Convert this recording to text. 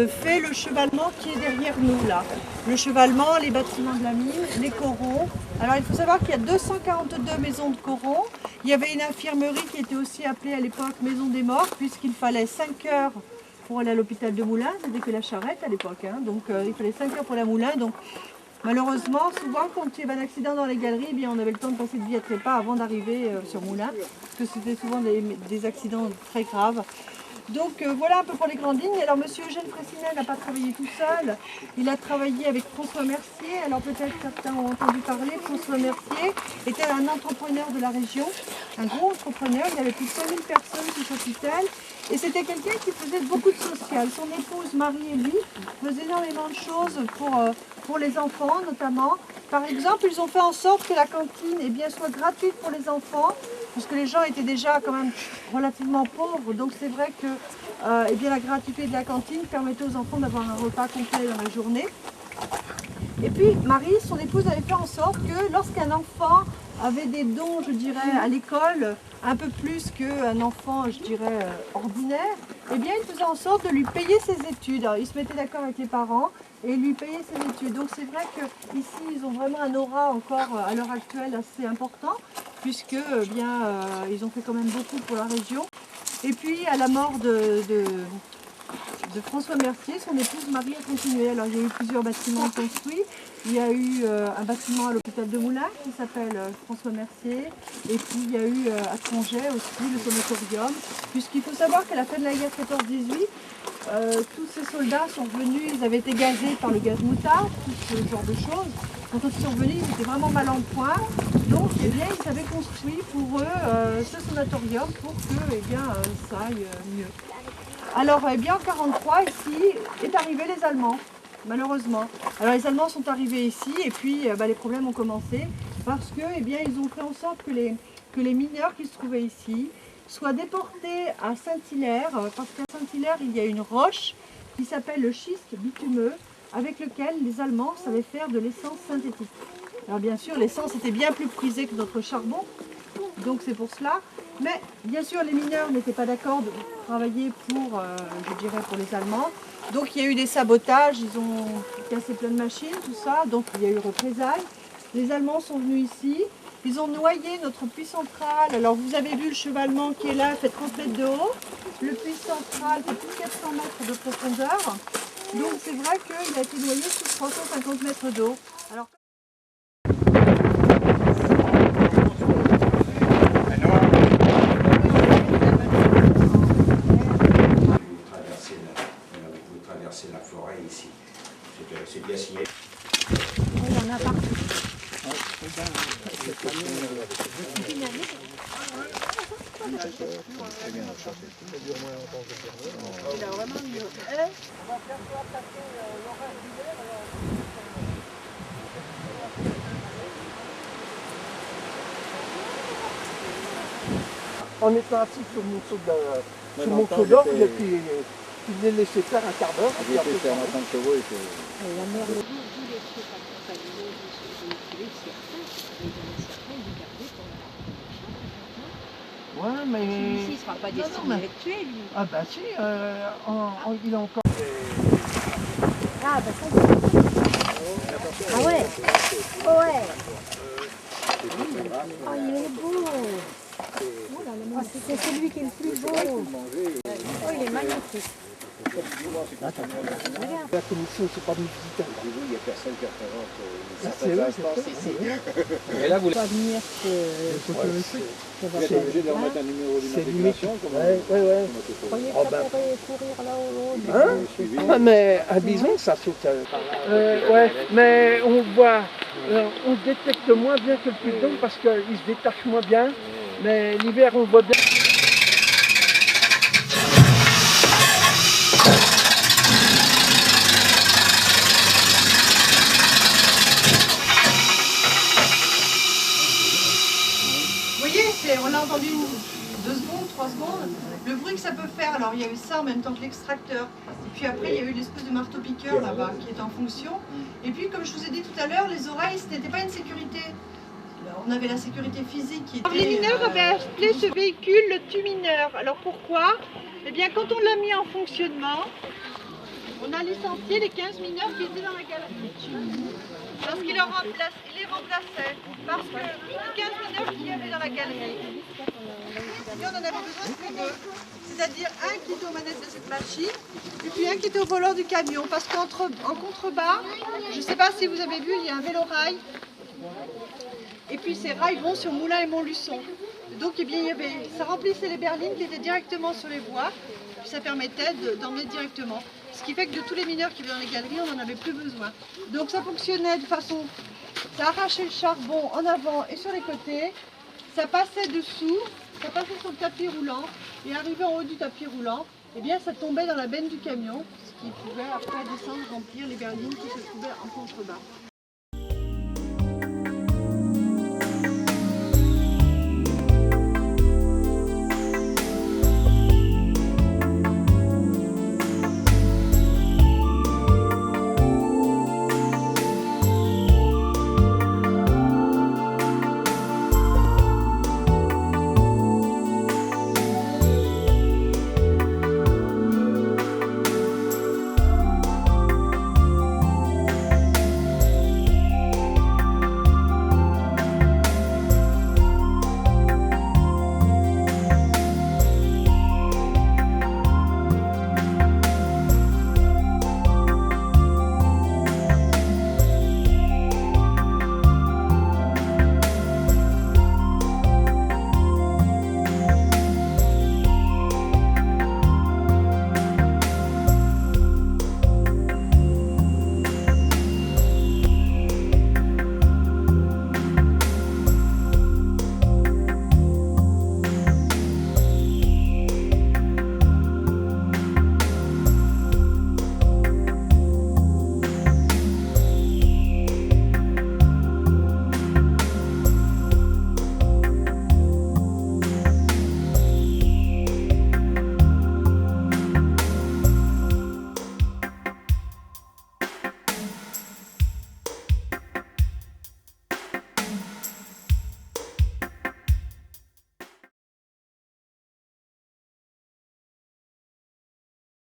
fait le chevalement qui est derrière nous là. Le chevalement, les bâtiments de la mine, les corons. Alors il faut savoir qu'il y a 242 maisons de corons. Il y avait une infirmerie qui était aussi appelée à l'époque maison des morts, puisqu'il fallait 5 heures pour aller à l'hôpital de Moulins, c'était que la charrette à l'époque, hein. Donc il fallait 5 heures pour la Moulins. Donc malheureusement, souvent quand il y avait un accident dans les galeries, eh bien, on avait le temps de passer de vie à trépas avant d'arriver sur Moulins, parce que c'était souvent des accidents très graves. Donc voilà un peu pour les grandes lignes. Alors monsieur Eugène Fraissinet n'a pas travaillé tout seul, il a travaillé avec François Mercier. Alors peut-être certains ont entendu parler, François Mercier était un entrepreneur de la région, un gros entrepreneur, il avait plus de 5000 personnes sous sa tutelle. Et c'était quelqu'un qui faisait beaucoup de social. Son épouse Marie et lui faisaient énormément de choses pour les enfants notamment. Par exemple, ils ont fait en sorte que la cantine soit gratuite pour les enfants, parce que les gens étaient déjà quand même relativement pauvres. Donc c'est vrai que la gratuité de la cantine permettait aux enfants d'avoir un repas complet dans la journée. Et puis Marie, son épouse, avait fait en sorte que lorsqu'un enfant avait des dons, je dirais, à l'école, un peu plus qu'un enfant, je dirais, ordinaire, eh bien, il faisait en sorte de lui payer ses études. Alors, il se mettait d'accord avec les parents et il lui payait ses études. Donc c'est vrai qu'ici, ils ont vraiment un aura encore à l'heure actuelle assez important, puisque ils ont fait quand même beaucoup pour la région. Et puis, à la mort de François Mercier, son épouse Marie a continué. Alors il y a eu plusieurs bâtiments construits. Il y a eu un bâtiment à l'hôpital de Moulins qui s'appelle François Mercier. Et puis il y a eu à Tronget aussi le sanatorium. Puisqu'il faut savoir qu'à la fin de la guerre 14-18, tous ces soldats sont venus, ils avaient été gazés par le gaz moutarde, tout ce genre de choses. Quand ils sont venus, ils étaient vraiment mal en point. Donc ils avaient construit pour eux ce sanatorium pour que ça aille mieux. Alors, en 1943, ici, est arrivé les Allemands, malheureusement. Alors, les Allemands sont arrivés ici et puis les problèmes ont commencé parce que, ils ont fait en sorte que les mineurs qui se trouvaient ici soient déportés à Saint-Hilaire, parce qu'à Saint-Hilaire, il y a une roche qui s'appelle le schiste bitumeux, avec lequel les Allemands savaient faire de l'essence synthétique. Alors, bien sûr, l'essence était bien plus prisée que notre charbon, donc c'est pour cela. Mais bien sûr, les mineurs n'étaient pas d'accord de travailler pour les Allemands. Donc il y a eu des sabotages, ils ont cassé plein de machines, tout ça. Donc il y a eu représailles. Les Allemands sont venus ici, ils ont noyé notre puits central. Alors vous avez vu le chevalement qui est là, fait 30 mètres de haut. Le puits central fait plus de 400 mètres de profondeur. Donc c'est vrai qu'il a été noyé sous 350 mètres d'eau. Alors, la forêt ici. C'est bien signé. il y en a partout. Il a vraiment mieux. On va faire pour attaquer l'orage d'hiver. En étant assis sur mon seau d'orgue, et puis je l'ai laissé faire un quart d'heure. Il était faire un de chevaux et que... La mer de Ouais, mais... Celui-ci ne sera pas destiné à être tué, lui. Ah bah si, il a encore... Ah bah ça, ah ouais. Ouais. Oh, il est beau. Oh, c'est celui qui est le plus beau. Oh, il est magnifique. La commission, c'est pas musicale. Il n'y a personne qui représente C'est vrai, instance ici. Et là, vous On va venir êtes obligé de remettre un numéro d'immatriculation. Ouais. Vous croyez que Oh, ça bah. pourrait courir là-haut? Ah, mais un bison, ça saute. Ouais, mais on voit, on détecte moins bien que le piton parce qu'il se détache moins bien. Mais l'hiver, on voit bien. Vous voyez, on a entendu 2 secondes, 3 secondes, le bruit que ça peut faire. Alors il y a eu ça en même temps que l'extracteur. Et puis après il y a eu l'espèce de marteau-piqueur là-bas qui est en fonction. Et puis comme je vous ai dit tout à l'heure, les oreilles, ce n'était pas une sécurité. On avait la sécurité physique qui était... Alors, les mineurs avaient appelé ce véhicule le tumineur. Alors pourquoi? Eh bien quand on l'a mis en fonctionnement, On a licencié les 15 mineurs qui étaient dans la galerie. Parce qu'ils les remplaçaient. Parce que les 15 mineurs qu'il y avait dans la galerie, on en avait besoin que 2. C'est-à-dire un qui était aux manettes de cette machine et puis un qui était au volant du camion. Parce qu'en contrebas, je ne sais pas si vous avez vu, il y a un vélo-rail. Et puis ces rails vont sur Moulins et Montluçon. Donc eh bien, ça remplissait les berlines qui étaient directement sur les voies. Puis ça permettait d'emmener directement. Ce qui fait que de tous les mineurs qui étaient dans les galeries, on n'en avait plus besoin. Donc ça fonctionnait de façon... Ça arrachait le charbon en avant et sur les côtés. Ça passait dessous, ça passait sur le tapis roulant. Et arrivé en haut du tapis roulant, eh bien ça tombait dans la benne du camion. Ce qui pouvait après descendre, remplir les berlines qui se trouvaient en contrebas.